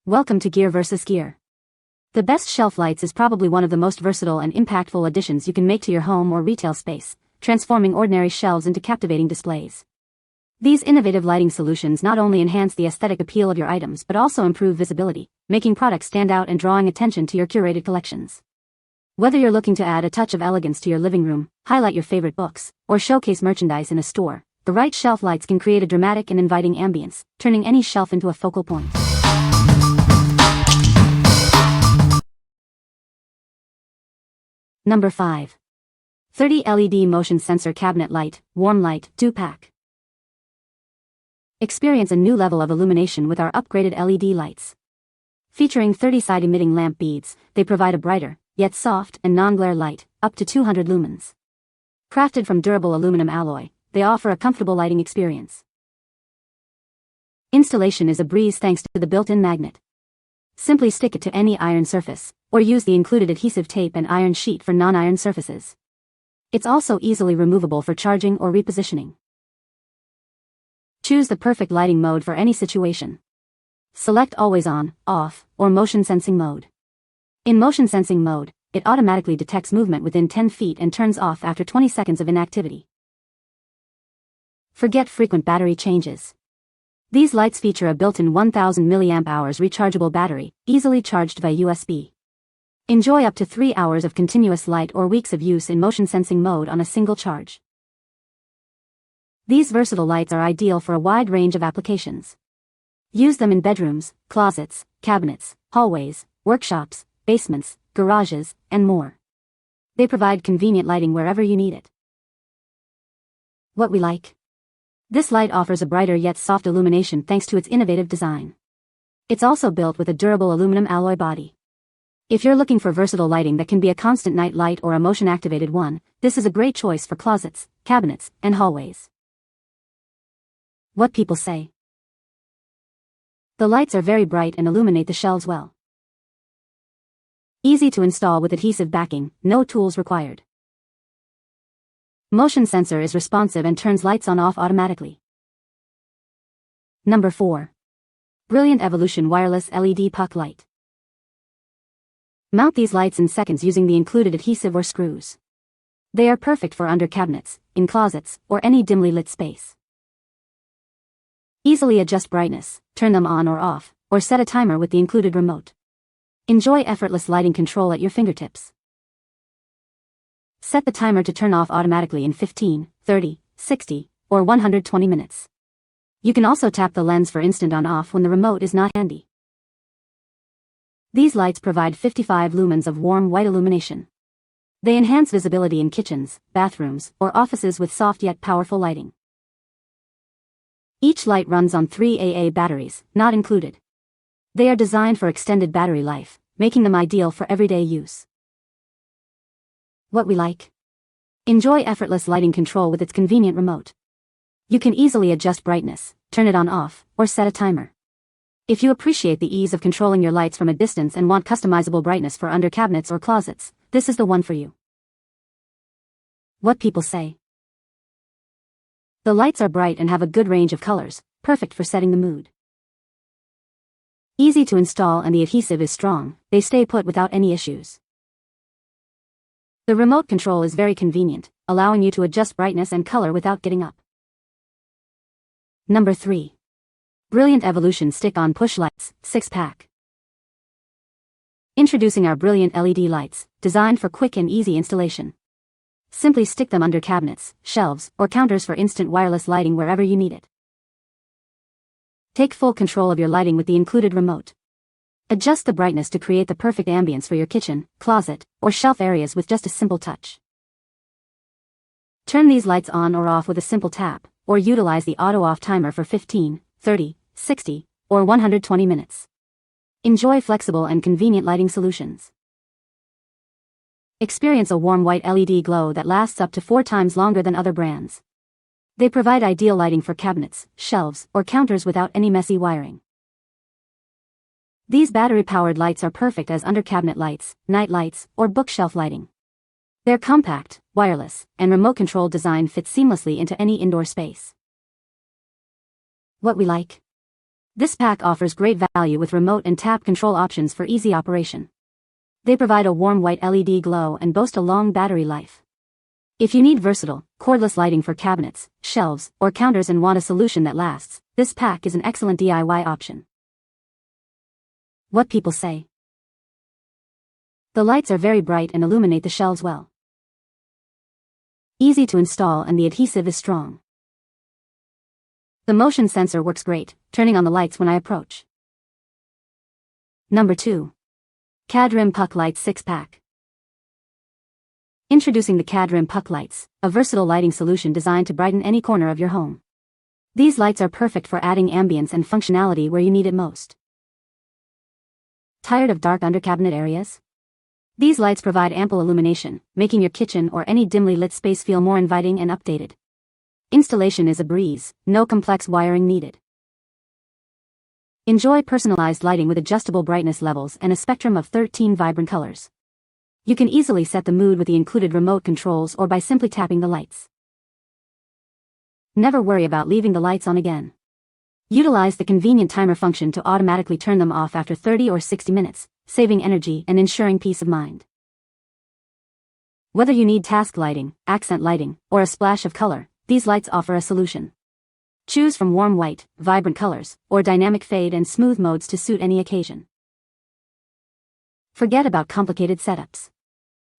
Welcome to Gear vs. Gear. The best shelf lights is probably one of the most versatile and impactful additions you can make to your home or retail space, transforming ordinary shelves into captivating displays. These innovative lighting solutions not only enhance the aesthetic appeal of your items but also improve visibility, making products stand out and drawing attention to your curated collections. Whether you're looking to add a touch of elegance to your living room, highlight your favorite books, or showcase merchandise in a store, the right shelf lights can create a dramatic and inviting ambience, turning any shelf into a focal point. Number 5. 30 LED Motion Sensor Cabinet Light, Warm Light, 2-pack. Experience a new level of illumination with our upgraded LED lights. Featuring 30 side emitting lamp beads, they provide a brighter, yet soft and non-glare light, up to 200 lumens. Crafted from durable aluminum alloy, they offer a comfortable lighting experience. Installation is a breeze thanks to the built-in magnet. Simply stick it to any iron surface, or use the included adhesive tape and iron sheet for non-iron surfaces. It's also easily removable for charging or repositioning. Choose the perfect lighting mode for any situation. Select Always On, Off, or Motion Sensing mode. In Motion Sensing mode, it automatically detects movement within 10 feet and turns off after 20 seconds of inactivity. Forget frequent battery changes. These lights feature a built-in 1000 mAh rechargeable battery, easily charged by USB. Enjoy up to 3 hours of continuous light or weeks of use in motion sensing mode on a single charge. These versatile lights are ideal for a wide range of applications. Use them in bedrooms, closets, cabinets, hallways, workshops, basements, garages, and more. They provide convenient lighting wherever you need it. What we like. This light offers a brighter yet soft illumination thanks to its innovative design. It's also built with a durable aluminum alloy body. If you're looking for versatile lighting that can be a constant night light or a motion-activated one, this is a great choice for closets, cabinets, and hallways. What people say. The lights are very bright and illuminate the shelves well. Easy to install with adhesive backing, no tools required. Motion sensor is responsive and turns lights on/off automatically. Number 4. Brilliant Evolution Wireless LED Puck Light. Mount these lights in seconds using the included adhesive or screws. They are perfect for under cabinets, in closets, or any dimly lit space. Easily adjust brightness, turn them on or off, or set a timer with the included remote. Enjoy effortless lighting control at your fingertips. Set the timer to turn off automatically in 15, 30, 60, or 120 minutes. You can also tap the lens for instant on/off when the remote is not handy. These lights provide 55 lumens of warm white illumination. They enhance visibility in kitchens, bathrooms, or offices with soft yet powerful lighting. Each light runs on 3 AA batteries, not included. They are designed for extended battery life, making them ideal for everyday use. What we like. Enjoy effortless lighting control with its convenient remote. You can easily adjust brightness, turn it on/off, or set a timer. If you appreciate the ease of controlling your lights from a distance and want customizable brightness for under cabinets or closets, this is the one for you. What people say. The lights are bright and have a good range of colors, perfect for setting the mood. Easy to install and the adhesive is strong, they stay put without any issues. The remote control is very convenient, allowing you to adjust brightness and color without getting up. Number 3. Brilliant Evolution Stick-On Push Lights, 6-pack. Introducing our brilliant LED lights, designed for quick and easy installation. Simply stick them under cabinets, shelves, or counters for instant wireless lighting wherever you need it. Take full control of your lighting with the included remote. Adjust the brightness to create the perfect ambience for your kitchen, closet, or shelf areas with just a simple touch. Turn these lights on or off with a simple tap, or utilize the auto-off timer for 15, 30, 60, or 120 minutes. Enjoy flexible and convenient lighting solutions. Experience a warm white LED glow that lasts up to 4 times longer than other brands. They provide ideal lighting for cabinets, shelves, or counters without any messy wiring. These battery-powered lights are perfect as under-cabinet lights, night lights, or bookshelf lighting. Their compact, wireless, and remote-controlled design fits seamlessly into any indoor space. What we like. This pack offers great value with remote and tap control options for easy operation. They provide a warm white LED glow and boast a long battery life. If you need versatile, cordless lighting for cabinets, shelves, or counters and want a solution that lasts, this pack is an excellent DIY option. What people say. The lights are very bright and illuminate the shelves well. Easy to install and the adhesive is strong. The motion sensor works great, turning on the lights when I approach. Number 2. Cadrim Puck Lights 6-pack. Introducing the Cadrim Puck Lights, a versatile lighting solution designed to brighten any corner of your home. These lights are perfect for adding ambience and functionality where you need it most. Tired of dark under-cabinet areas? These lights provide ample illumination, making your kitchen or any dimly lit space feel more inviting and updated. Installation is a breeze, no complex wiring needed. Enjoy personalized lighting with adjustable brightness levels and a spectrum of 13 vibrant colors. You can easily set the mood with the included remote controls or by simply tapping the lights. Never worry about leaving the lights on again. Utilize the convenient timer function to automatically turn them off after 30 or 60 minutes, saving energy and ensuring peace of mind. Whether you need task lighting, accent lighting, or a splash of color, these lights offer a solution. Choose from warm white, vibrant colors, or dynamic fade and smooth modes to suit any occasion. Forget about complicated setups.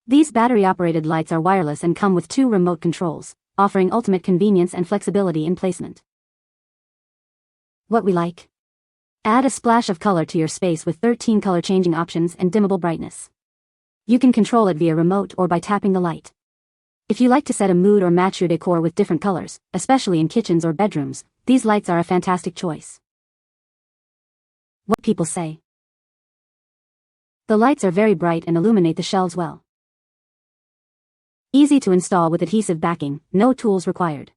These battery-operated lights are wireless and come with 2 remote controls, offering ultimate convenience and flexibility in placement. What we like? Add a splash of color to your space with 13 color changing options and dimmable brightness. You can control it via remote or by tapping the light. If you like to set a mood or match your decor with different colors, especially in kitchens or bedrooms, these lights are a fantastic choice. What people say. The lights are very bright and illuminate the shelves well. Easy to install with adhesive backing, no tools required.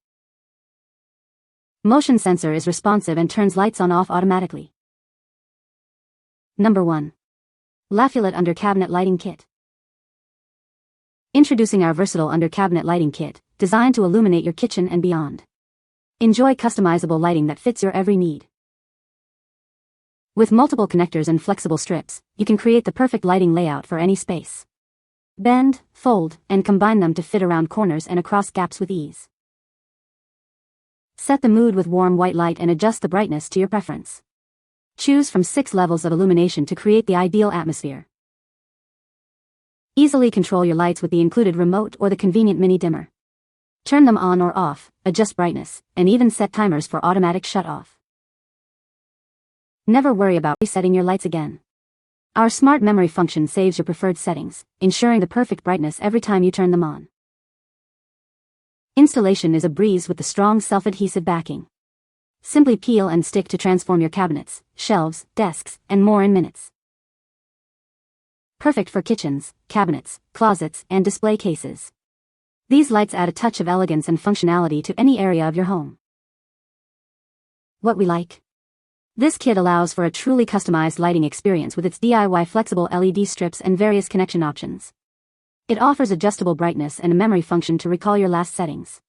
Motion sensor is responsive and turns lights on off automatically. Number 1. LAFULIT Under Cabinet Lighting Kit. Introducing our versatile under cabinet lighting kit, designed to illuminate your kitchen and beyond. Enjoy customizable lighting that fits your every need. With multiple connectors and flexible strips, you can create the perfect lighting layout for any space. Bend, fold, and combine them to fit around corners and across gaps with ease. Set the mood with warm white light and adjust the brightness to your preference. Choose from 6 levels of illumination to create the ideal atmosphere. Easily control your lights with the included remote or the convenient mini dimmer. Turn them on or off, adjust brightness, and even set timers for automatic shut-off. Never worry about resetting your lights again. Our smart memory function saves your preferred settings, ensuring the perfect brightness every time you turn them on. Installation is a breeze with the strong self-adhesive backing. Simply peel and stick to transform your cabinets, shelves, desks, and more in minutes. Perfect for kitchens, cabinets, closets, and display cases. These lights add a touch of elegance and functionality to any area of your home. What we like? This kit allows for a truly customized lighting experience with its DIY flexible LED strips and various connection options. It offers adjustable brightness and a memory function to recall your last settings.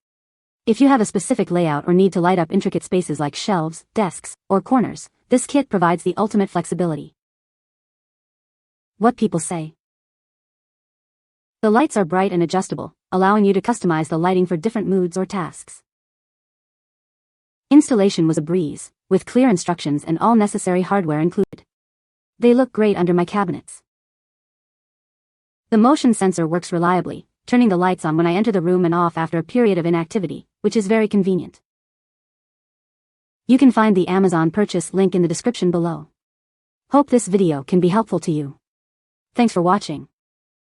If you have a specific layout or need to light up intricate spaces like shelves, desks, or corners, this kit provides the ultimate flexibility. What people say. The lights are bright and adjustable, allowing you to customize the lighting for different moods or tasks. Installation was a breeze, with clear instructions and all necessary hardware included. They look great under my cabinets. The motion sensor works reliably, turning the lights on when I enter the room and off after a period of inactivity, which is very convenient. You can find the Amazon purchase link in the description below. Hope this video can be helpful to you. Thanks for watching.